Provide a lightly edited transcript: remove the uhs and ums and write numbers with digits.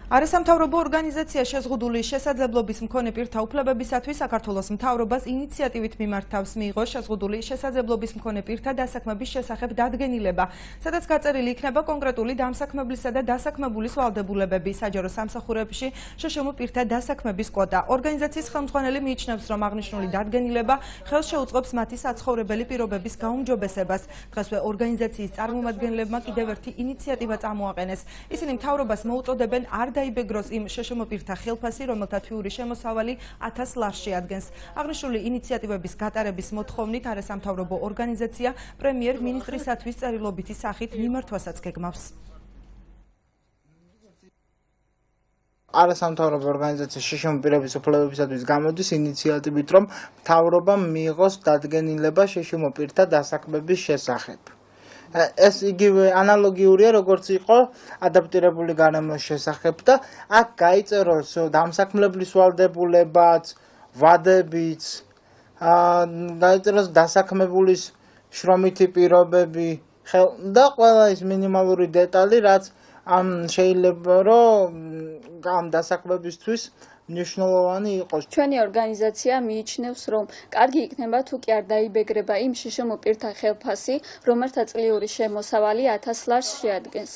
არასამთავრობო ორგანიზაცია შეზღუდული შესაძლებლობის მქონე პირთა უფლებებისათვის საქართველოს მთავრობას ინიციატივით მიმართავს მიიღო შეზღუდული შესაძლებლობის მქონე პირთა დასაქმების შესახებ დადგენილება, სადაც გაწერილი იქნება კონკრეტული დამსაქმებლისა და დასაქმებულის ვალდებულებები საჯარო სამსახურებში შეშემო პირთა დასაქმების კვოტა. ორგანიზაციის ხელმძღვანელი მიიჩნევს, რომ აღნიშნული დადგენილება ხელს შეუწყობს მათი საცხოვრებელი პირობების გაუმჯობესებას. დღესვე ორგანიზაციის წარმომადგენლებმა კიდევ ერთი ინიციატივა წამოაყენეს. ისინი მთავრობას მოუწოდებენ არ დაიბეგროს იმ შეშემო პირთა ხელფასი, რომელთა თვიური შემოსავალი 1000 ლარს შეადგენს. აღნიშნული ინიციატივების გატარების მოთხოვნით არასამთავრობო ორგანიზაცია პრემიერ-მინისტრისათვის წერილობითი სახით მიმართვასაც გეგმავს. არასამთავრობო ორგანიზაცია შეშემო პირების უფლებებისათვის გამოდის ინიციატივით, რომ მთავრობამ მიიღოს დადგენილება შეშემო პირთა დასაქმების შესახებ. ეს იგივე ანალოგიურია, როგორც იყო ადაპტირებული გარემოს შესახებ და აქ გაიწეროს დამსაქმებლის ვალდებულებაც, ვადებიც, გაიწეროს დასაქმებულის შრომითი პირობები და ყველა ის მინიმალური დეტალი, რაც შეიძლება რომ ამ დასაქმებისთვის მნიშვნელოვანი იყოს. ჩვენი ორგანიზაცია მიიჩნევს, რომ კარგი იქნება თუ კი არ დაიბეგრება იმ შეშემო პირთა ხელფასი, რომელთა წლიური შემოსავალი 1000 ლარს შეადგენს.